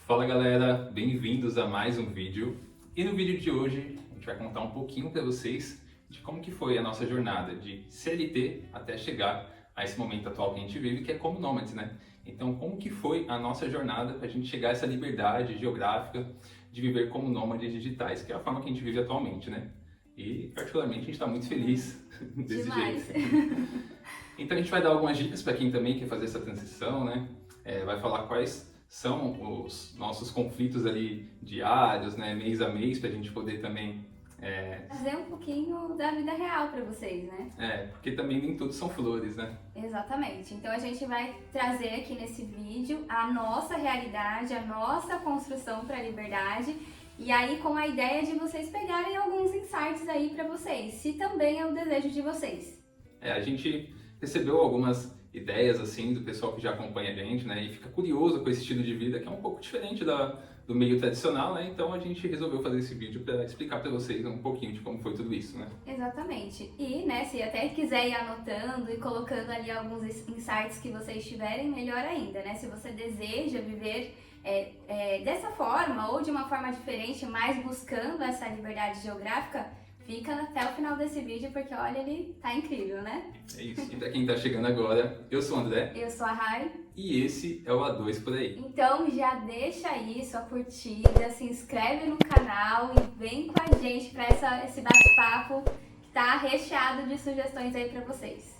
Fala galera, bem-vindos a mais um vídeo. E no vídeo de hoje a gente vai contar um pouquinho para vocês de como que foi a nossa jornada de CLT até chegar a esse momento atual que a gente vive, que é como nômades, né? Então, como que foi a nossa jornada para a gente chegar a essa liberdade geográfica de viver como nômades digitais, que é a forma que a gente vive atualmente, né? E particularmente a gente está muito feliz desse Demais. jeito. Então a gente vai dar algumas dicas para quem também quer fazer essa transição, né? Vai falar quais são os nossos conflitos ali diários, né? Mês a mês, para a gente poder também... Trazer um pouquinho da vida real para vocês, né? porque também nem tudo são flores, né? Exatamente. Então a gente vai trazer aqui nesse vídeo a nossa realidade, a nossa construção para a liberdade. E aí com a ideia de vocês pegarem alguns insights aí para vocês, se também é o desejo de vocês. A gente recebeu algumas ideias assim do pessoal que já acompanha a gente, né? E fica curioso com esse estilo de vida que é um pouco diferente do meio tradicional, né? Então a gente resolveu fazer esse vídeo para explicar para vocês um pouquinho de como foi tudo isso, né? Exatamente. E, né, se até quiser ir anotando e colocando ali alguns insights que vocês tiverem, melhor ainda, né? Se você deseja viver dessa forma ou de uma forma diferente, mas buscando essa liberdade geográfica, fica até o final desse vídeo porque, olha, ele tá incrível, né? É isso. E para quem tá chegando agora, eu sou o André. Eu sou a Rai. E esse é o A2 por aí. Então já deixa aí sua curtida, se inscreve no canal e vem com a gente para esse bate-papo que tá recheado de sugestões aí para vocês.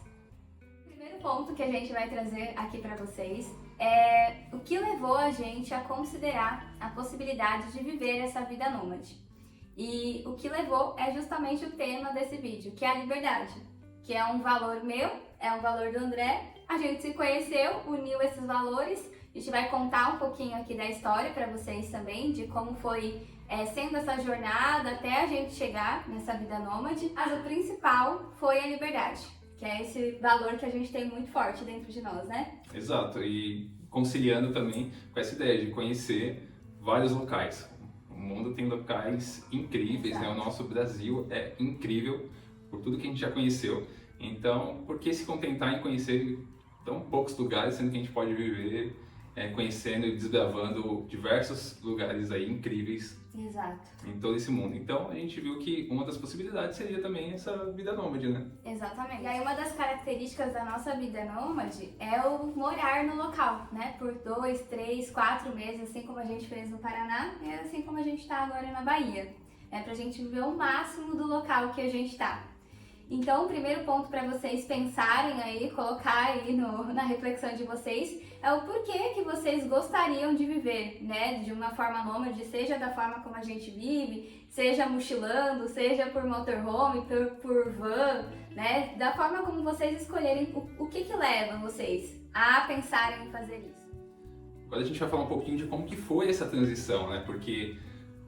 O primeiro ponto que a gente vai trazer aqui para vocês é o que levou a gente a considerar a possibilidade de viver essa vida nômade. E o que levou é justamente o tema desse vídeo, que é a liberdade, que é um valor meu, é um valor do André. A gente se conheceu, uniu esses valores. A gente vai contar um pouquinho aqui da história para vocês também, de como foi sendo essa jornada até a gente chegar nessa vida nômade. Mas o principal foi a liberdade, que é esse valor que a gente tem muito forte dentro de nós, né? Exato, e conciliando também com essa ideia de conhecer vários locais. O mundo tem locais incríveis, né? O nosso Brasil é incrível por tudo que a gente já conheceu. Então, por que se contentar em conhecer tão poucos lugares, sendo que a gente pode viver conhecendo e desbravando diversos lugares aí incríveis. Exato. Em todo esse mundo. Então, a gente viu que uma das possibilidades seria também essa vida nômade, né? Exatamente. E aí uma das características da nossa vida nômade é o morar no local, né? Por 2, 3, 4 meses, assim como a gente fez no Paraná, e assim como a gente está agora na Bahia. É pra gente viver o máximo do local que a gente tá. Então, o primeiro ponto para vocês pensarem aí, colocar aí na reflexão de vocês, é o porquê que vocês gostariam de viver, né? De uma forma nômade, seja da forma como a gente vive, seja mochilando, seja por motorhome, por van, né? Da forma como vocês escolherem, o que leva vocês a pensarem em fazer isso. Agora a gente vai falar um pouquinho de como que foi essa transição, né? Porque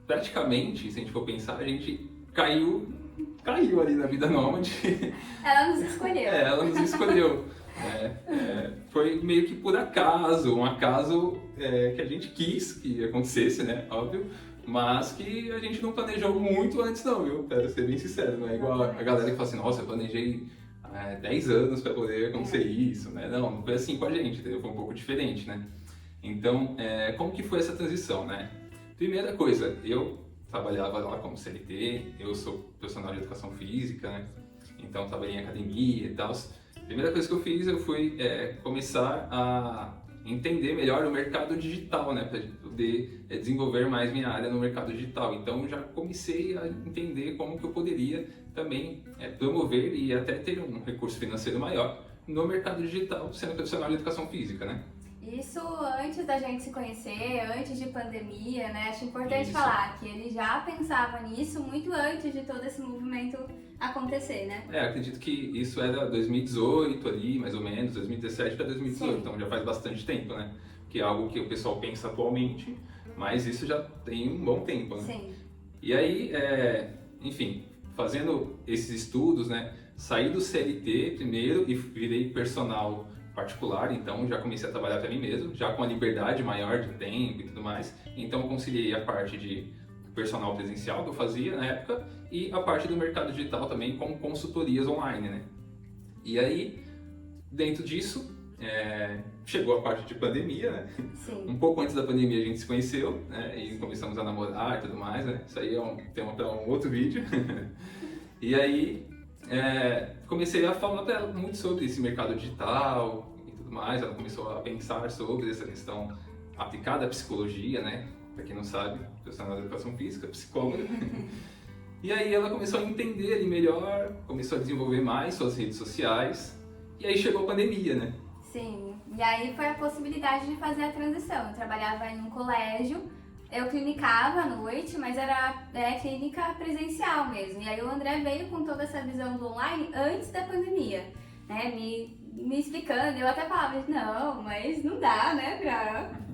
praticamente, se a gente for pensar, a gente caiu ali na vida nômade. Ela nos escolheu. Ela nos escolheu. Foi meio que por acaso, um acaso que a gente quis que acontecesse, né? Óbvio, mas que a gente não planejou muito antes não, viu? Quero ser bem sincero, não é igual a galera que fala assim, nossa, eu planejei 10 anos para poder acontecer isso, né? Não foi assim com a gente, entendeu? Foi um pouco diferente, né? Então, como que foi essa transição, né? Primeira coisa, eu trabalhava lá como CLT, eu sou profissional de educação física, né? Então trabalhei em academia e tal. Primeira coisa que eu fiz, eu fui começar a entender melhor o mercado digital, né? Para poder desenvolver mais minha área no mercado digital. Então já comecei a entender como que eu poderia também promover e até ter um recurso financeiro maior no mercado digital, sendo profissional de educação física, né? Isso antes da gente se conhecer, antes de pandemia, né? Acho importante Isso. falar que ele já pensava nisso muito antes de todo esse movimento acontecer, né? Acredito que isso era 2018 ali, mais ou menos, 2017 para 2018, Sim. então já faz bastante tempo, né? Que é algo que o pessoal pensa atualmente, mas isso já tem um bom tempo, né? Sim. E aí, enfim, fazendo esses estudos, né? Saí do CLT primeiro e virei personal particular, então já comecei a trabalhar para mim mesmo, já com a liberdade maior de tempo e tudo mais. Então conciliei a parte de personal presencial que eu fazia na época e a parte do mercado digital também com consultorias online, né? E aí, dentro disso, chegou a parte de pandemia, né? Sim. Um pouco antes da pandemia a gente se conheceu, né? E começamos a namorar e tudo mais, né? Isso aí é um tema para um outro vídeo. E aí comecei a falar para ela muito sobre esse mercado digital e tudo mais. Ela começou a pensar sobre essa questão aplicada à psicologia, né? Para quem não sabe, profissional da educação física, psicóloga. E aí ela começou a entender ali melhor, começou a desenvolver mais suas redes sociais. E aí chegou a pandemia, né? Sim, e aí foi a possibilidade de fazer a transição. Eu trabalhava em um colégio, eu clinicava à noite, mas era clínica presencial mesmo. E aí o André veio com toda essa visão do online antes da pandemia, né? Me explicando, eu até falava, não, mas não dá, né,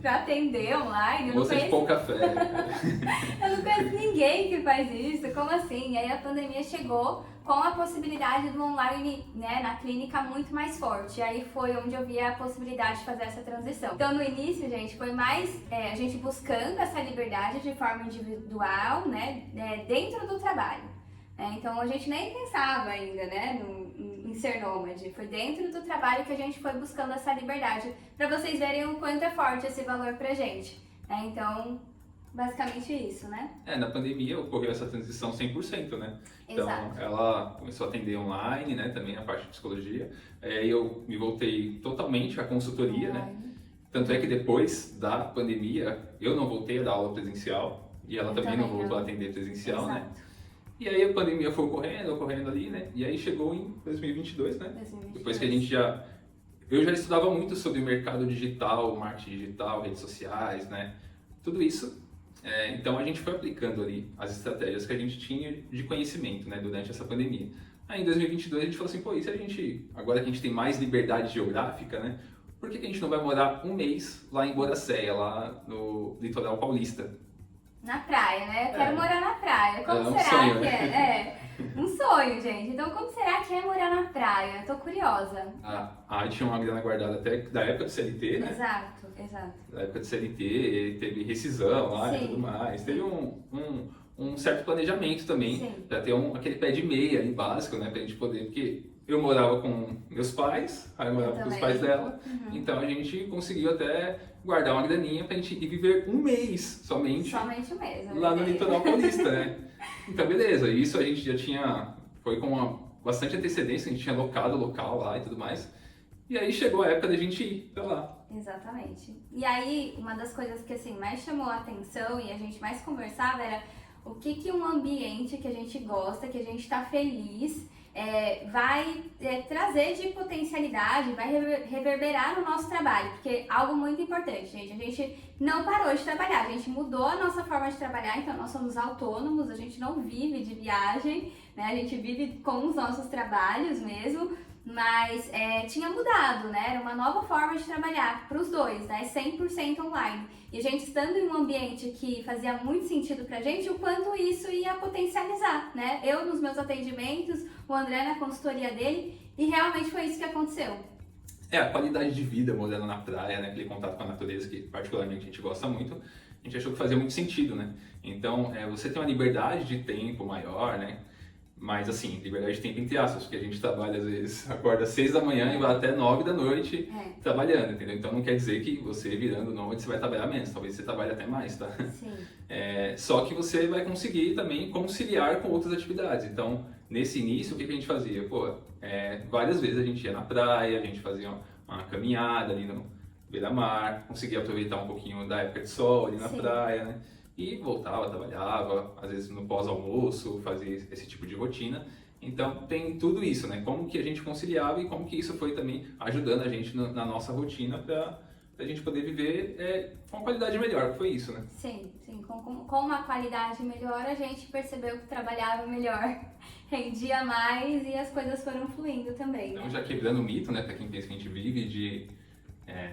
pra atender online. Moça de pão café. Eu não conheço ninguém que faz isso, como assim? E aí a pandemia chegou com a possibilidade do online, né, na clínica muito mais forte. E aí foi onde eu vi a possibilidade de fazer essa transição. Então no início, gente, foi mais a gente buscando essa liberdade de forma individual, né, dentro do trabalho. Então a gente nem pensava ainda, né, em ser nômade. Foi dentro do trabalho que a gente foi buscando essa liberdade, para vocês verem o quanto é forte esse valor pra gente. Então, basicamente isso, né? Na pandemia ocorreu essa transição 100%, né? Então, Exato. ela começou a atender online, né? Também a parte de psicologia. E eu me voltei totalmente à consultoria, né? Tanto é que depois da pandemia, eu não voltei a dar aula presencial e ela também não voltou a atender presencial, Exato. né? E aí a pandemia foi ocorrendo ali, né? E aí chegou em 2022, né? 2022. Depois que a gente eu já estudava muito sobre o mercado digital, marketing digital, redes sociais, né? Tudo isso. Então a gente foi aplicando ali as estratégias que a gente tinha de conhecimento, né? Durante essa pandemia. Aí em 2022 a gente falou assim, pô, e se a gente, agora que a gente tem mais liberdade geográfica, né? Por que a gente não vai morar um mês lá em Boracéia, lá no litoral paulista? Na praia, né? Eu quero morar na praia. Como um será sonho, que né? Um sonho, gente. Então, como será que é morar na praia? Eu tô curiosa. Tinha uma grana guardada até da época do CLT, né? Exato. Da época do CLT, teve rescisão lá e tudo mais. Teve um certo planejamento também, para ter aquele pé de meia ali básico, né? Pra gente poder, porque eu morava com meus pais, aí eu morava com os pais dela, então a gente conseguiu até guardar uma graninha pra gente ir viver um mês somente um mês, lá no litoral paulista, né? Então beleza, isso a gente já tinha, foi com bastante antecedência, a gente tinha locado o local lá e tudo mais, e aí chegou a época da gente ir pra lá. Exatamente. E aí, uma das coisas que assim mais chamou a atenção e a gente mais conversava era o que um ambiente que a gente gosta, que a gente está feliz, vai trazer de potencialidade, vai reverberar no nosso trabalho, porque algo muito importante, gente, a gente não parou de trabalhar, a gente mudou a nossa forma de trabalhar, então nós somos autônomos, a gente não vive de viagem, né? A gente vive com os nossos trabalhos mesmo, mas tinha mudado, né? Era uma nova forma de trabalhar para os dois, né? 100% online. E a gente estando em um ambiente que fazia muito sentido pra gente, o quanto isso ia potencializar, né? Eu nos meus atendimentos, o André na consultoria dele, e realmente foi isso que aconteceu. A qualidade de vida morando na praia, né? Aquele contato com a natureza que particularmente a gente gosta muito, a gente achou que fazia muito sentido, né? Então, você tem uma liberdade de tempo maior, né? Mas assim, liberdade de tempo entre aspas, porque a gente trabalha às vezes, acorda às 6 da manhã e vai até 9 da noite trabalhando, entendeu? Então não quer dizer que você virando nômade você vai trabalhar menos, talvez você trabalhe até mais, tá? Sim. Só que você vai conseguir também conciliar com outras atividades. Então, nesse início, o que a gente fazia? Várias vezes a gente ia na praia, a gente fazia uma caminhada ali no beira-mar, conseguia aproveitar um pouquinho da época de sol ali na praia, né? E voltava, trabalhava, às vezes no pós-almoço, fazia esse tipo de rotina. Então tem tudo isso, né? Como que a gente conciliava e como que isso foi também ajudando a gente na nossa rotina para a gente poder viver com uma qualidade melhor, foi isso, né? Sim. Com uma qualidade melhor, a gente percebeu que trabalhava melhor, rendia mais e as coisas foram fluindo também, né? Então já quebrando o mito, né? Para quem pensa que a gente vive de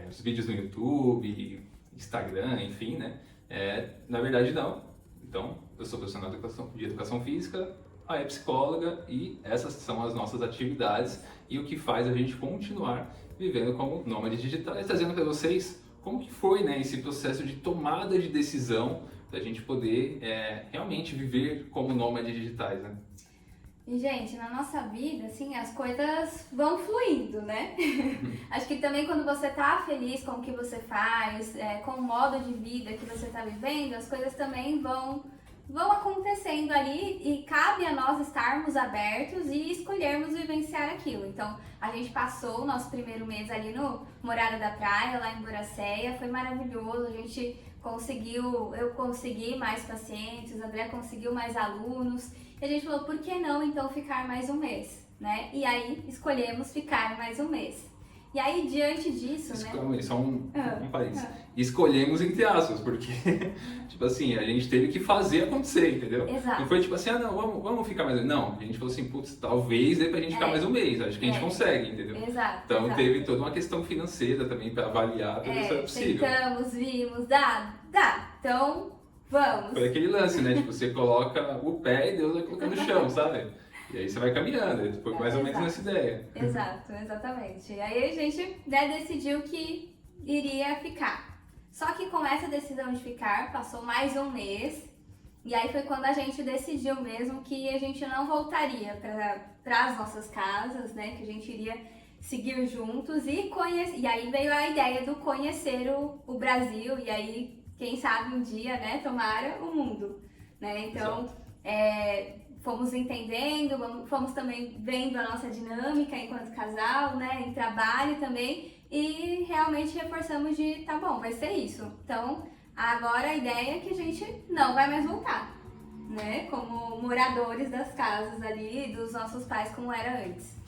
os vídeos no YouTube, Instagram, enfim, né? Na verdade não. Então, eu sou profissional de educação física, a psicóloga e essas são as nossas atividades e o que faz a gente continuar vivendo como nômades digitais, trazendo para vocês como que foi, né, esse processo de tomada de decisão para a gente poder realmente viver como nômades digitais, né? E, gente, na nossa vida, assim, as coisas vão fluindo, né? Acho que também quando você tá feliz com o que você faz, com o modo de vida que você tá vivendo, as coisas também vão acontecendo ali e cabe a nós estarmos abertos e escolhermos vivenciar aquilo. Então, a gente passou o nosso primeiro mês ali no Morada da Praia, lá em Boracéia, foi maravilhoso, a gente eu consegui mais pacientes, o André conseguiu mais alunos, e a gente falou, por que não então ficar mais um mês, né? E aí escolhemos ficar mais um mês. E aí, diante disso, né? Só um parênteses. Escolhemos entre aspas, porque, tipo assim, a gente teve que fazer acontecer, entendeu? Exato. Não foi tipo assim, não, vamos ficar mais um mês. Não, a gente falou assim, putz, talvez dê pra gente ficar mais um mês, acho que a gente consegue, entendeu? Exato. Então teve toda uma questão financeira também pra avaliar tudo isso é possível. Tentamos, vimos, dá, então vamos. Foi aquele lance, né? Tipo, você coloca o pé e Deus vai colocando no chão, sabe? E aí você vai caminhando, foi mais ou menos nessa ideia. Exato, exatamente. E aí a gente decidiu que iria ficar. Só que com essa decisão de ficar, passou mais um mês, e aí foi quando a gente decidiu mesmo que a gente não voltaria para as nossas casas, né? Que a gente iria seguir juntos e conhecer. E aí veio a ideia do conhecer o Brasil, e aí, quem sabe um dia, né, tomara o mundo, né? Então, fomos entendendo, fomos também vendo a nossa dinâmica enquanto casal, né, em trabalho também, e realmente reforçamos de, tá bom, vai ser isso. Então, agora a ideia é que a gente não vai mais voltar, né, como moradores das casas ali, dos nossos pais, como era antes.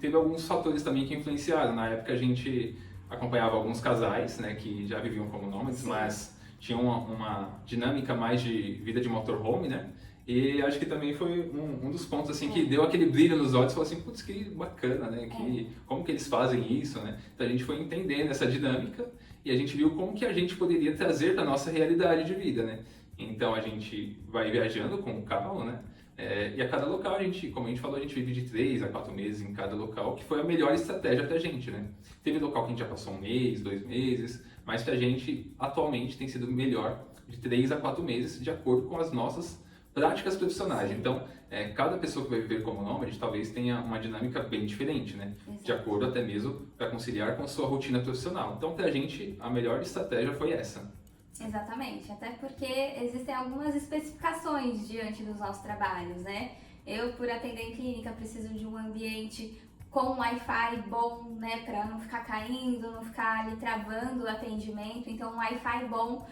Teve alguns fatores também que influenciaram. Na época a gente acompanhava alguns casais, né, que já viviam como nômades, mas tinham uma dinâmica mais de vida de motorhome, né? E acho que também foi um dos pontos assim que deu aquele brilho nos olhos, falou assim, putz, que bacana, né? Como que eles fazem isso, né? Então a gente foi entendendo essa dinâmica e a gente viu como que a gente poderia trazer para nossa realidade de vida, né? Então a gente vai viajando com calma, né? E a cada local como a gente falou, a gente vive de 3 a 4 meses em cada local, que foi a melhor estratégia pra gente, né? Teve local que a gente já passou 1 mês, 2 meses, mas pra gente atualmente tem sido melhor de 3 a 4 meses, de acordo com as nossas práticas profissionais. Então, cada pessoa que vai viver como nômade talvez tenha uma dinâmica bem diferente, né? Exato. De acordo até mesmo para conciliar com a sua rotina profissional. Então, pra gente, a melhor estratégia foi essa. Exatamente, até porque existem algumas especificações diante dos nossos trabalhos, né? Eu, por atender em clínica, preciso de um ambiente com Wi-Fi bom, né? Para não ficar caindo, não ficar ali travando o atendimento. Então, um Wi-Fi bom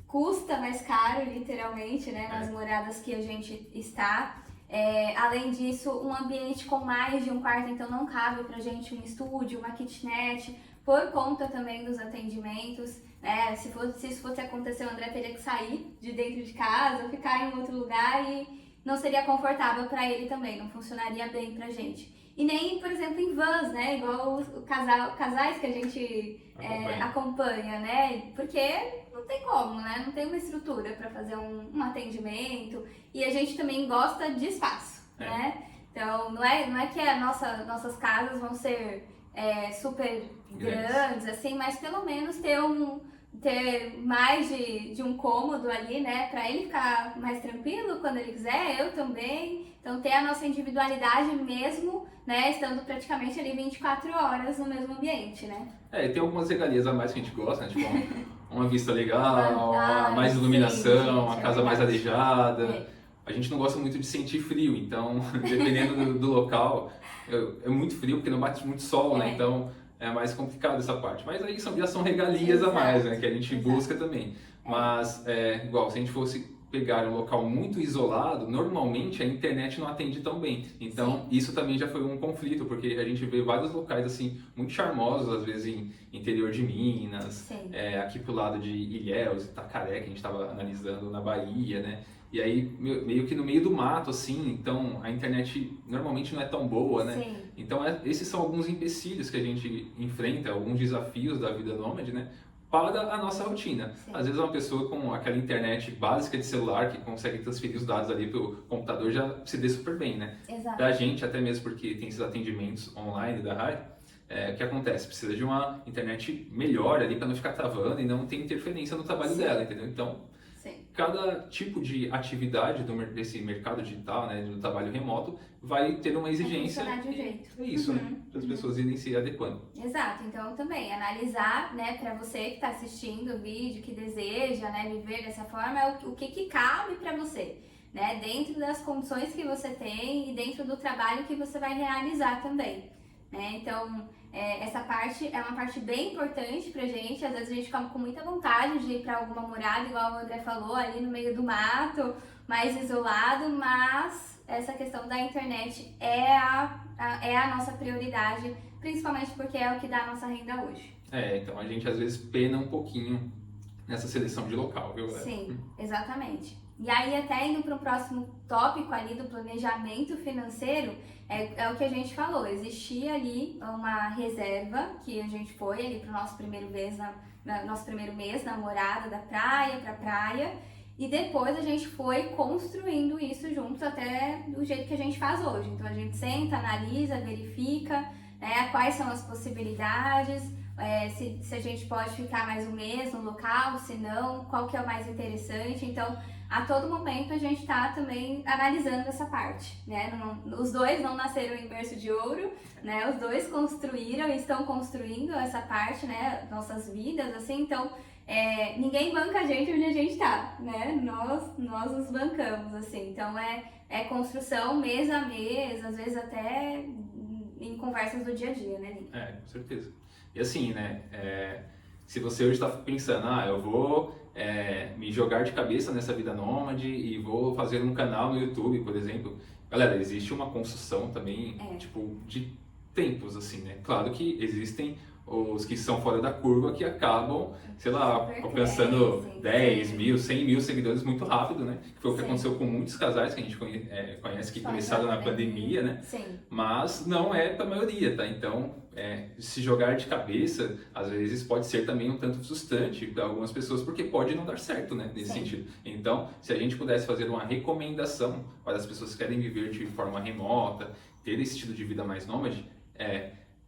custa mais caro, literalmente, né? Nas moradas que a gente está. Além disso, um ambiente com mais de um quarto, então não cabe pra gente um estúdio, uma kitnet, por conta também dos atendimentos, né? Se isso fosse acontecer, o André teria que sair de dentro de casa, ficar em outro lugar e não seria confortável para ele também, não funcionaria bem pra gente. E nem, por exemplo, em vans, né? Igual os casais que a gente acompanha, né? Porque não tem como, né? Não tem uma estrutura para fazer um atendimento e a gente também gosta de espaço, né? Então, não é que nossas casas vão ser super grandes, assim, mas pelo menos ter mais de um cômodo ali, né, para ele ficar mais tranquilo quando ele quiser, eu também. Então, ter a nossa individualidade mesmo, né, estando praticamente ali 24 horas no mesmo ambiente, né? Tem algumas regalias a mais que a gente gosta, né, tipo uma vista legal, mais iluminação, uma casa mais arejada. A gente não gosta muito de sentir frio, então, dependendo do local, é muito frio porque não bate muito sol, né, então é mais complicado essa parte. Mas aí já são regalias a mais, né, que a gente busca também. Mas, igual, se a gente fosse pegar um local muito isolado, normalmente a internet não atende tão bem. Então, isso também já foi um conflito, porque a gente vê vários locais, assim, muito charmosos, às vezes em interior de Minas, aqui pro lado de Ilhéus, Itacaré, que a gente estava analisando na Bahia, né? E aí, meio que no meio do mato, assim, então a internet normalmente não é tão boa, né? Sim. Então, esses são alguns empecilhos que a gente enfrenta, alguns desafios da vida nômade, né? Para a nossa rotina. Sim. Às vezes uma pessoa com aquela internet básica de celular, que consegue transferir os dados ali pro computador, já se dê super bem, né? Exato. Pra gente, até mesmo porque tem esses atendimentos online da rádio, o que acontece? Precisa de uma internet melhor ali para não ficar travando e não ter interferência no trabalho dela, entendeu? Então, cada tipo de atividade desse mercado digital, né, do trabalho remoto, vai ter uma exigência. Vai funcionar de um jeito. É isso, né? Para as pessoas irem se adequando. Exato, então também analisar, né, para você que está assistindo o vídeo, que deseja, né, viver dessa forma, é o que cabe para você, né, dentro das condições que você tem e dentro do trabalho que você vai realizar também, né, então essa parte é uma parte bem importante pra gente. Às vezes a gente fica com muita vontade de ir para alguma morada, igual o André falou, ali no meio do mato, mais isolado, mas essa questão da internet é a nossa prioridade, principalmente porque é o que dá a nossa renda hoje. Então a gente às vezes pena um pouquinho nessa seleção de local, viu, galera? Sim, exatamente. E aí, até indo para o próximo tópico ali do planejamento financeiro, é o que a gente falou, existia ali uma reserva que a gente foi ali para o nosso primeiro mês namorada da praia para praia, e depois a gente foi construindo isso juntos até do jeito que a gente faz hoje. Então a gente senta, analisa, verifica, né, quais são as possibilidades, se a gente pode ficar mais um mês no local, se não, qual que é o mais interessante. Então, a todo momento a gente está também analisando essa parte, né? Os dois não nasceram em berço de ouro, né? Os dois construíram e estão construindo essa parte, né? Nossas vidas, assim, então ninguém banca a gente onde a gente está, né? Nós nos bancamos, assim, então é construção mês a mês, às vezes até em conversas do dia a dia, né, Lin? Com certeza. E assim, né? Se você hoje está pensando, eu vou me jogar de cabeça nessa vida nômade e vou fazer um canal no YouTube, por exemplo. Galera, existe uma construção também, tipo, de tempos, assim, né? Claro que existem os que são fora da curva que acabam, sei lá, alcançando 10 mil, 100 mil seguidores muito rápido, né? Que foi o que aconteceu com muitos casais que a gente conhece que começaram na pandemia, né? Sim. Mas não é para a maioria, tá? Então, se jogar de cabeça, às vezes pode ser também um tanto frustrante para algumas pessoas, porque pode não dar certo, né? Nesse sentido. Então, se a gente pudesse fazer uma recomendação para as pessoas que querem viver de forma remota, ter esse estilo de vida mais nômade,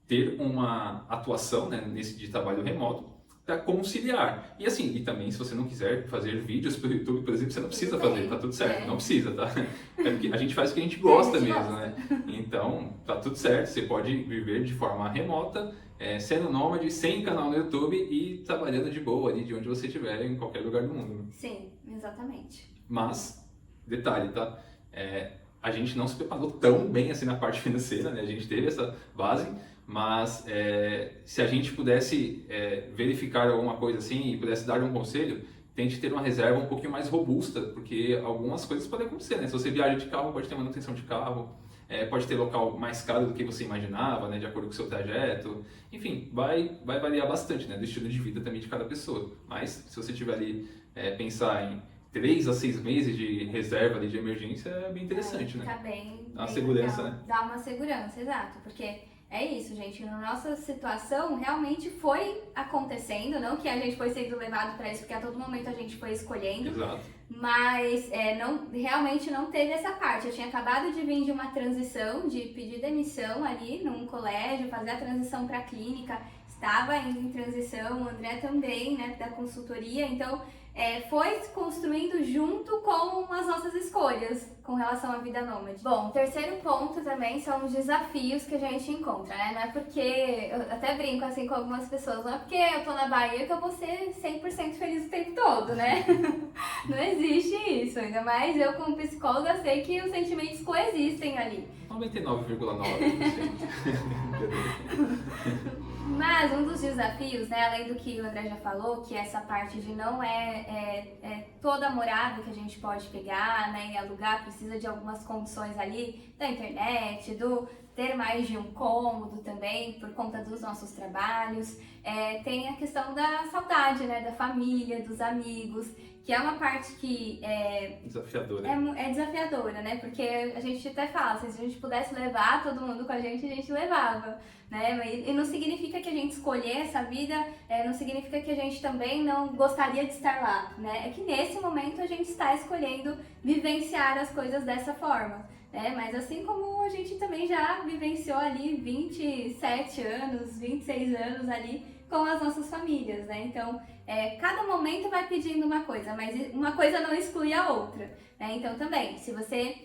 ter uma atuação, né, nesse de trabalho remoto para conciliar. E assim, e também se você não quiser fazer vídeos para o YouTube, por exemplo, você não precisa fazer, tá tudo certo, não precisa, tá? Porque a gente faz o que a gente gosta mesmo, né? Então, tá tudo certo, você pode viver de forma remota, sendo nômade, sem canal no YouTube e trabalhando de boa ali de onde você estiver, em qualquer lugar do mundo. Sim, exatamente. Mas, detalhe, tá? A gente não se preparou tão bem assim na parte financeira, né? A gente teve essa base, mas se a gente pudesse verificar alguma coisa assim e pudesse dar um conselho, tente ter uma reserva um pouquinho mais robusta, porque algumas coisas podem acontecer, né? Se você viaja de carro, pode ter manutenção de carro, pode ter local mais caro do que você imaginava, né? De acordo com o seu trajeto. Enfim, vai variar bastante, né? Do estilo de vida também de cada pessoa. Mas se você tiver ali, pensar em 3 a 6 meses de reserva ali de emergência, é bem interessante, né? Tá bem. Dá uma segurança, legal. né? Dá uma segurança, exato, porque é isso, gente. Na nossa situação, realmente foi acontecendo, não que a gente foi sendo levado para isso, porque a todo momento a gente foi escolhendo. Exato. Mas realmente não teve essa parte. Eu tinha acabado de vir de uma transição, de pedir demissão ali num colégio, fazer a transição para a clínica. Estava indo em transição, o André também, né, da consultoria. Então, foi se construindo junto com as nossas escolhas com relação à vida nômade. Bom, o terceiro ponto também são os desafios que a gente encontra, né? Não é porque, eu até brinco assim com algumas pessoas, não é porque eu tô na Bahia que eu vou ser 100% feliz o tempo todo, né? Não existe isso, ainda mais eu como psicóloga sei que os sentimentos coexistem ali. 99,9%. Mas um dos desafios, né, além do que o André já falou, que essa parte de não toda morada que a gente pode pegar, né, e alugar, precisa de algumas condições ali da internet, do ter mais de um cômodo também, por conta dos nossos trabalhos. Tem a questão da saudade, né, da família, dos amigos, que é uma parte que desafiadora. É desafiadora, né? Porque a gente até fala, assim, se a gente pudesse levar todo mundo com a gente levava, né? E não significa que a gente escolher essa vida, não significa que a gente também não gostaria de estar lá, né? É que nesse momento a gente está escolhendo vivenciar as coisas dessa forma, né? Mas assim como a gente também já vivenciou ali 27 anos, 26 anos ali, com as nossas famílias, né? Então, cada momento vai pedindo uma coisa, mas uma coisa não exclui a outra, né? Então, também, se você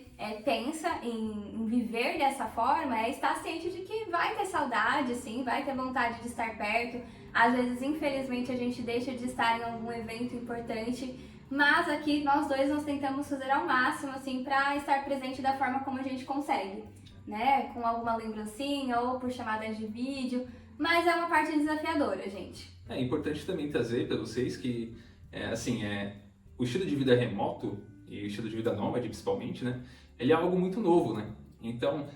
pensa em viver dessa forma, estar ciente de que vai ter saudade, sim, vai ter vontade de estar perto. Às vezes, infelizmente, a gente deixa de estar em algum evento importante, mas aqui nós tentamos fazer ao máximo, assim, para estar presente da forma como a gente consegue, né? Com alguma lembrancinha ou por chamadas de vídeo, mas é uma parte desafiadora, gente. É importante também trazer para vocês que, o estilo de vida remoto e o estilo de vida nômade, principalmente, né? Ele é algo muito novo, né? Então,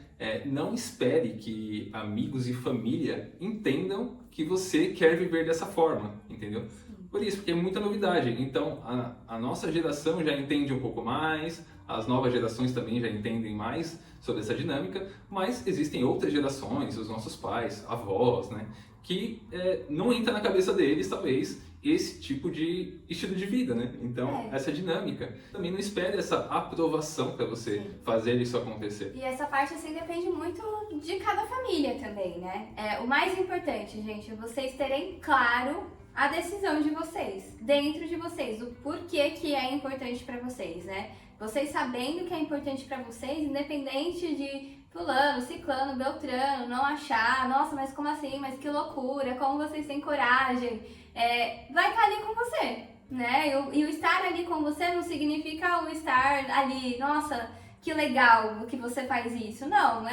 não espere que amigos e família entendam que você quer viver dessa forma, entendeu? Por isso, porque é muita novidade. Então, a nossa geração já entende um pouco mais, as novas gerações também já entendem mais sobre essa dinâmica, mas existem outras gerações, os nossos pais, avós, né? Que não entra na cabeça deles, talvez, esse tipo de estilo de vida, né? Então, essa dinâmica. Também não espere essa aprovação para você fazer isso acontecer. E essa parte, assim, depende muito de cada família também, né? O mais importante, gente, é vocês terem claro a decisão de vocês, dentro de vocês, o porquê que é importante para vocês, né? Vocês sabendo que é importante para vocês, independente de fulano, ciclano, beltrano, não achar, nossa, mas como assim, mas que loucura, como vocês têm coragem, vai estar ali com você, né? E o estar ali com você não significa o estar ali, nossa, que legal que você faz isso. Não,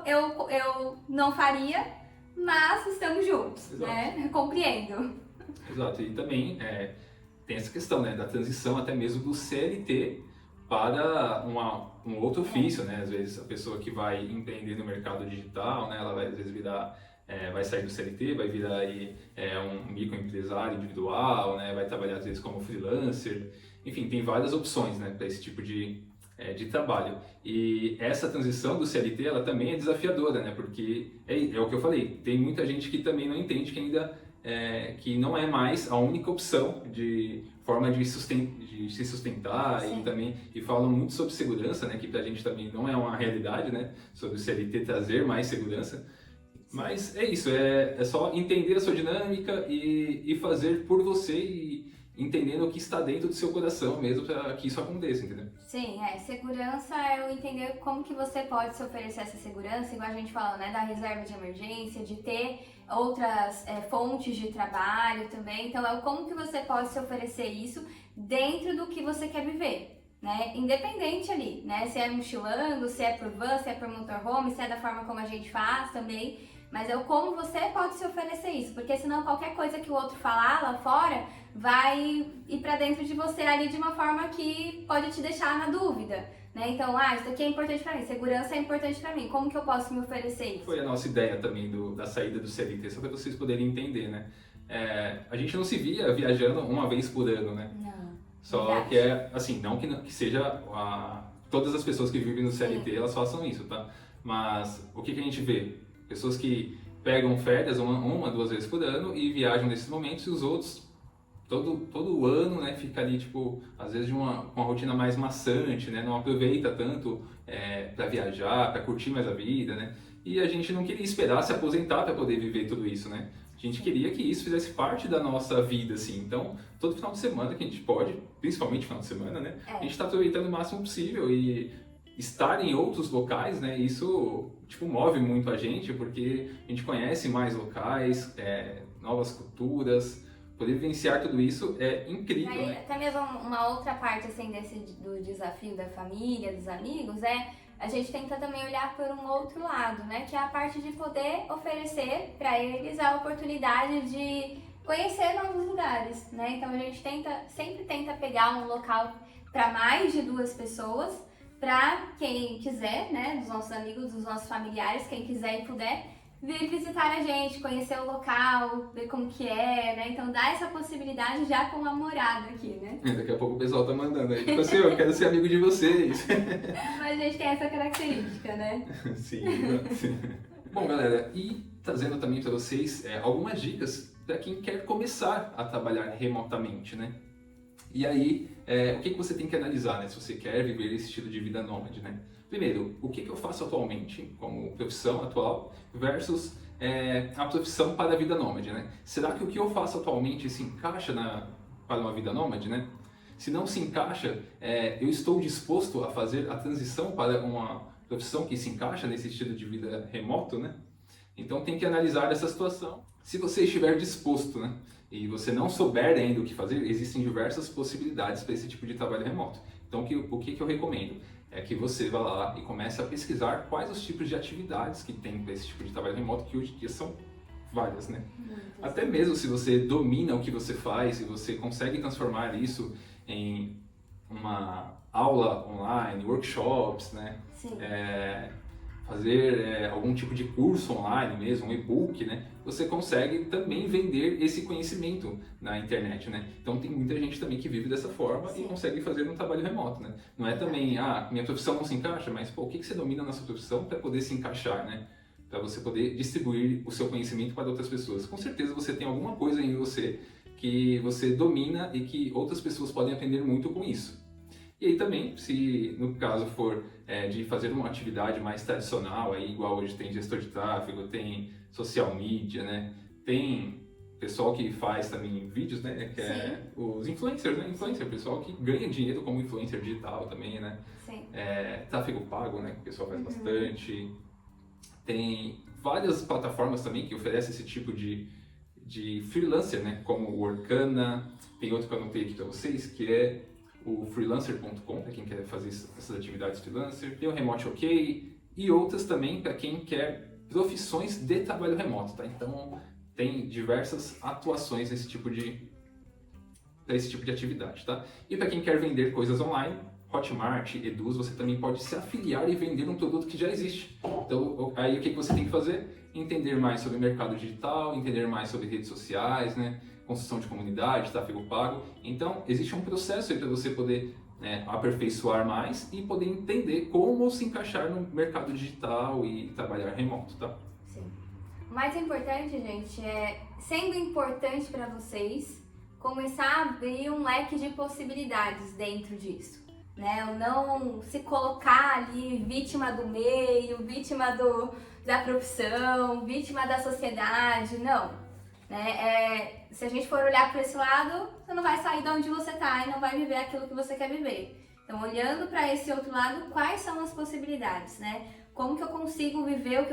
eu não faria, mas estamos juntos, Exato. né? Compreendo. Exato, e também tem essa questão, né, da transição até mesmo do CLT para um outro ofício, né? Às vezes a pessoa que vai empreender no mercado digital, né, ela vai às vezes virar, vai sair do CLT, vai virar aí um microempresário individual, né? Vai trabalhar às vezes como freelancer, enfim, tem várias opções, né, para esse tipo de trabalho. E essa transição do CLT, ela também é desafiadora, né? Porque é o que eu falei, tem muita gente que também não entende que ainda que não é mais a única opção de forma de se sustentar. Sim. e falam muito sobre segurança, né? Que pra gente também não é uma realidade, né? Sobre o CLT trazer mais segurança. Mas é isso, é só entender a sua dinâmica e fazer por você e entendendo o que está dentro do seu coração mesmo para que isso aconteça, entendeu? Sim, segurança é eu entender como que você pode se oferecer essa segurança, igual a gente fala, né, da reserva de emergência, de ter outras fontes de trabalho também. Então, como que você pode se oferecer isso dentro do que você quer viver, né? Independente ali, né? Se é mochilando, se é por van, se é por motorhome, se é da forma como a gente faz também. Mas como você pode se oferecer isso, porque senão qualquer coisa que o outro falar lá fora vai ir pra dentro de você ali de uma forma que pode te deixar na dúvida, né? Então, isso aqui é importante pra mim, segurança é importante pra mim, como que eu posso me oferecer isso? Foi a nossa ideia também da saída do CLT, só para vocês poderem entender, né? A gente não se via viajando uma vez por ano, né? Não. Só Verdade. que assim, não que seja todas as pessoas que vivem no CLT, elas façam isso, tá? Mas o que a gente vê? Pessoas que pegam férias uma, duas vezes por ano e viajam nesses momentos, e os outros todo ano, né, fica ali, tipo, às vezes com uma rotina mais maçante, né, não aproveita tanto para viajar, para curtir mais a vida, né, e a gente não queria esperar se aposentar para poder viver tudo isso, né, a gente queria que isso fizesse parte da nossa vida, assim, então, todo final de semana que a gente pode, principalmente final de semana, né, a gente está aproveitando o máximo possível e estar em outros locais, né, isso, tipo, move muito a gente, porque a gente conhece mais locais, novas culturas. Poder vivenciar tudo isso é incrível, Aí, né? até mesmo uma outra parte assim do desafio da família, dos amigos, a gente tenta também olhar por um outro lado, né? Que é a parte de poder oferecer para eles a oportunidade de conhecer novos lugares, né? Então a gente sempre tenta pegar um local para mais de 2 pessoas, para quem quiser, né? Dos nossos amigos, dos nossos familiares, quem quiser e puder vir visitar a gente, conhecer o local, ver como que é, né? Então dá essa possibilidade já com uma morada aqui, né? Daqui a pouco o pessoal tá mandando aí, tipo assim, eu quero ser amigo de vocês. Mas a gente tem essa característica, né? Sim, exato. Bom, galera, e trazendo também para vocês algumas dicas para quem quer começar a trabalhar remotamente, né? E aí, o que você tem que analisar, né? Se você quer viver esse estilo de vida nômade, né? Primeiro, o que eu faço atualmente como profissão atual versus a profissão para a vida nômade, né? Será que o que eu faço atualmente se encaixa para uma vida nômade, né? Se não se encaixa, eu estou disposto a fazer a transição para uma profissão que se encaixa nesse estilo de vida remoto, né? Então tem que analisar essa situação. Se você estiver disposto, né, e você não souber ainda o que fazer, existem diversas possibilidades para esse tipo de trabalho remoto. Então o que eu recomendo? É que você vá lá e comece a pesquisar quais os tipos de atividades que tem para esse tipo de trabalho remoto, que hoje em dia são várias, né? Até mesmo se você domina o que você faz, se você consegue transformar isso em uma aula online, workshops, né? Sim. Fazer algum tipo de curso online mesmo, um e-book, né? Você consegue também vender esse conhecimento na internet, né? Então tem muita gente também que vive dessa forma e consegue fazer um trabalho remoto, né? Não é também, minha profissão não se encaixa, mas pô, o que você domina na sua profissão para poder se encaixar, né? Para você poder distribuir o seu conhecimento para outras pessoas. Com certeza você tem alguma coisa em você que você domina e que outras pessoas podem aprender muito com isso. E aí também, se no caso for de fazer uma atividade mais tradicional, aí igual hoje tem gestor de tráfego, tem social media, né? Tem pessoal que faz também vídeos, né? Que é os influencers, né? Influencer, pessoal que ganha dinheiro como influencer digital também, né? Sim. Tráfego pago, né? Que o pessoal faz bastante. Tem várias plataformas também que oferecem esse tipo de freelancer, né? Como o Workana, tem outro que eu anotei aqui para vocês, que é o freelancer.com, para quem quer fazer essas atividades freelancer, tem o Remote OK e outras também para quem quer profissões de trabalho remoto, tá? Então tem diversas atuações nesse tipo de atividade, tá? E para quem quer vender coisas online, Hotmart, Eduz, você também pode se afiliar e vender um produto que já existe. Então aí o que você tem que fazer? Entender mais sobre o mercado digital, entender mais sobre redes sociais, né? Construção de comunidade, tráfego pago. Então, existe um processo aí para você poder aperfeiçoar mais e poder entender como se encaixar no mercado digital e trabalhar remoto, tá? Sim. O mais importante, gente, sendo importante para vocês, começar a abrir um leque de possibilidades dentro disso, né? Não se colocar ali vítima do meio, vítima da profissão, vítima da sociedade, não. Né? Se a gente for olhar para esse lado, você não vai sair de onde você está e não vai viver aquilo que você quer viver. Então, olhando para esse outro lado, quais são as possibilidades, né? Como que eu consigo viver o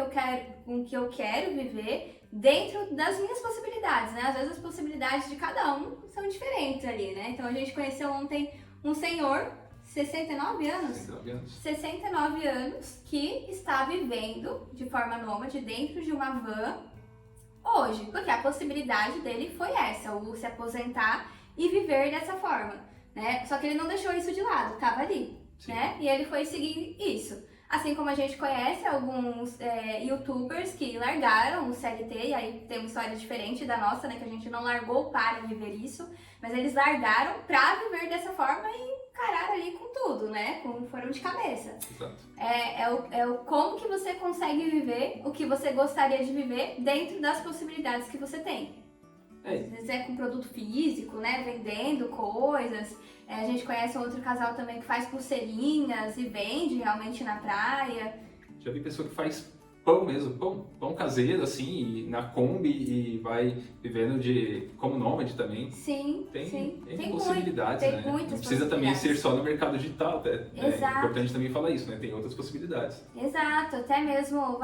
que eu quero viver dentro das minhas possibilidades, né? Às vezes as possibilidades de cada um são diferentes ali, né? Então, a gente conheceu ontem um senhor, 69 anos? 69 anos. 69 anos, que está vivendo de forma nômade dentro de uma van hoje, porque a possibilidade dele foi essa, o se aposentar e viver dessa forma, né? Só que ele não deixou isso de lado, estava ali, né? E ele foi seguir isso. Assim como a gente conhece alguns youtubers que largaram o CLT, e aí tem uma história diferente da nossa, né? Que a gente não largou para viver isso, mas eles largaram para viver dessa forma e encararam ali com tudo, né? Foram de cabeça. Exato. Como que você consegue viver o que você gostaria de viver dentro das possibilidades que você tem. Às vezes com produto físico, né? Vendendo coisas. A gente conhece outro casal também que faz pulseirinhas e vende realmente na praia. Já vi pessoa que faz pão mesmo, pão caseiro assim, na Kombi e vai vivendo como nômade também. Sim, tem possibilidades, tem né? muitas Não precisa também ser só no mercado digital, Exato. É importante também falar isso, né? Tem outras possibilidades. Exato, até mesmo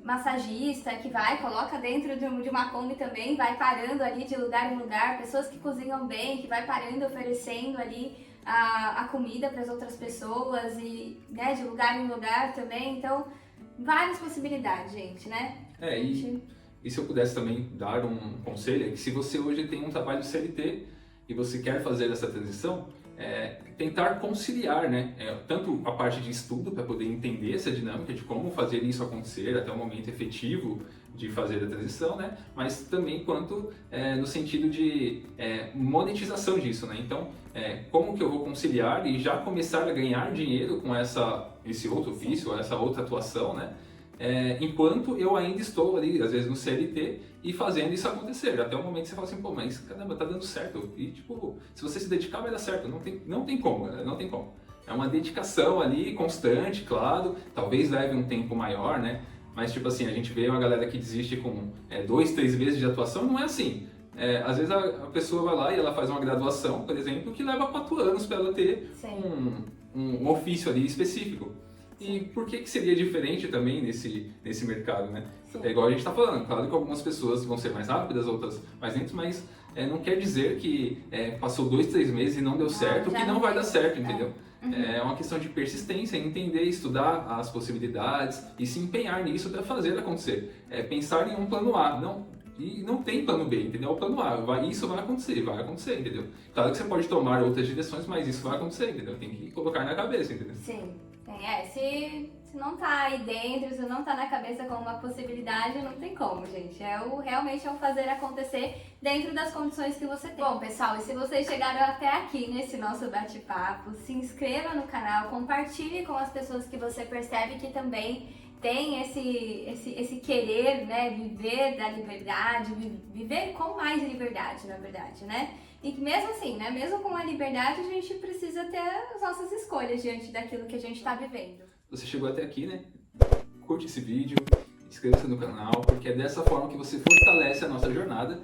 massagista que coloca dentro de uma Kombi também, vai parando ali de lugar em lugar, pessoas que cozinham bem, que vai parando e oferecendo ali a comida para as outras pessoas e, né, de lugar em lugar também, então várias possibilidades, gente, né? E se eu pudesse também dar um conselho, é que se você hoje tem um trabalho CLT e você quer fazer essa transição, tentar conciliar, né? Tanto a parte de estudo para poder entender essa dinâmica de como fazer isso acontecer até o momento efetivo de fazer a transição, né? Mas também quanto no sentido de monetização disso, né? Então, como que eu vou conciliar e já começar a ganhar dinheiro com esse outro ofício, essa outra atuação, né? Enquanto eu ainda estou ali, às vezes no CLT, e fazendo isso acontecer. Até o momento que você fala assim, pô, mas caramba, tá dando certo. E tipo, se você se dedicar vai dar certo. Não tem como, né? Não tem como. É uma dedicação ali constante, claro, talvez leve um tempo maior, né? Mas tipo assim, a gente vê uma galera que desiste com 2, 3 meses de atuação, não é assim. Às vezes a pessoa vai lá e ela faz uma graduação, por exemplo, que leva 4 anos para ela ter um ofício ali específico. E por que seria diferente também nesse mercado, né? Sim. É igual a gente está falando, claro que algumas pessoas vão ser mais rápidas, outras mais lentas, mas não quer dizer que passou 2, 3 meses e não deu certo, que não vai dar certo, entendeu? É uma questão de persistência, entender, estudar as possibilidades e se empenhar nisso para fazer acontecer. Pensar em um plano A, e não tem plano B, entendeu? O plano A, isso vai acontecer, entendeu? Claro que você pode tomar outras direções, mas isso vai acontecer, entendeu? Tem que colocar na cabeça, entendeu? Sim, se não tá aí dentro, se não tá na cabeça como uma possibilidade, não tem como, gente. Realmente é o fazer acontecer dentro das condições que você tem. Bom, pessoal, e se vocês chegaram até aqui nesse nosso bate-papo, se inscreva no canal, compartilhe com as pessoas que você percebe que também tem esse querer, né, viver da liberdade, viver com mais liberdade, na verdade, né? E que mesmo assim, né, mesmo com a liberdade, a gente precisa ter as nossas escolhas diante daquilo que a gente está vivendo. Você chegou até aqui, né? Curte esse vídeo, inscreva-se no canal, porque é dessa forma que você fortalece a nossa jornada.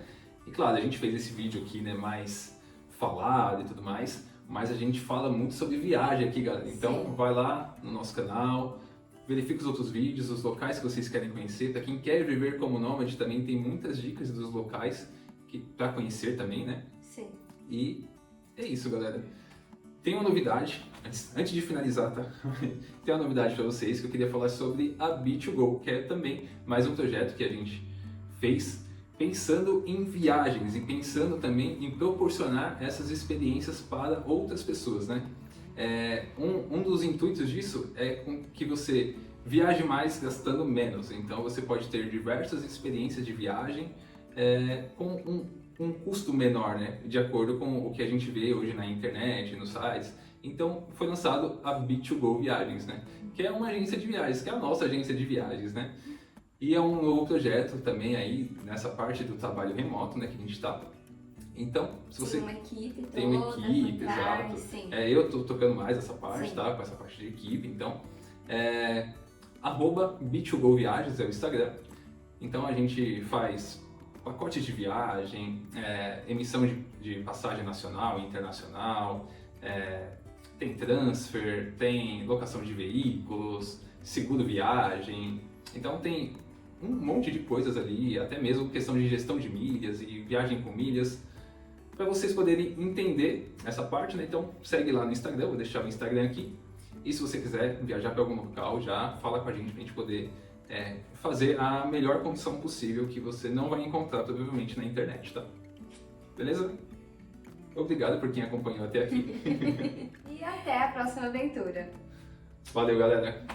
E claro, a gente fez esse vídeo aqui, né, mais falado e tudo mais, mas a gente fala muito sobre viagem aqui, galera. Então vai lá no nosso canal, verifique os outros vídeos, os locais que vocês querem conhecer. Para quem quer viver como nômade, também tem muitas dicas dos locais para conhecer também, né? Sim. E é isso, galera. Tem uma novidade, antes de finalizar, tá? Tem uma novidade para vocês que eu queria falar sobre a B2Go, que é também mais um projeto que a gente fez pensando em viagens e pensando também em proporcionar essas experiências para outras pessoas, né? Um dos intuitos disso é que você viaje mais gastando menos. Então você pode ter diversas experiências de viagem com um custo menor, né? De acordo com o que a gente vê hoje na internet, nos sites. Então foi lançado a B2Go Viagens, né? Que é uma agência de viagens, que é a nossa agência de viagens, né? E é um novo projeto também aí nessa parte do trabalho remoto, né? Que a gente está. Então, se você uma equipe tem uma equipe, exato. Sim. Eu estou tocando mais essa parte, Sim. tá? Com essa parte de equipe, então @B2Go Viagens é o Instagram. Então a gente faz pacotes de viagem, emissão de passagem nacional e internacional, tem transfer, tem locação de veículos, seguro viagem. Então tem um monte de coisas ali, até mesmo questão de gestão de milhas e viagem com milhas, para vocês poderem entender essa parte, né? Então segue lá no Instagram, vou deixar o Instagram aqui. E se você quiser viajar para algum local, já fala com a gente poder fazer a melhor condição possível que você não vai encontrar provavelmente na internet, tá? Beleza? Obrigado por quem acompanhou até aqui. E até a próxima aventura. Valeu, galera!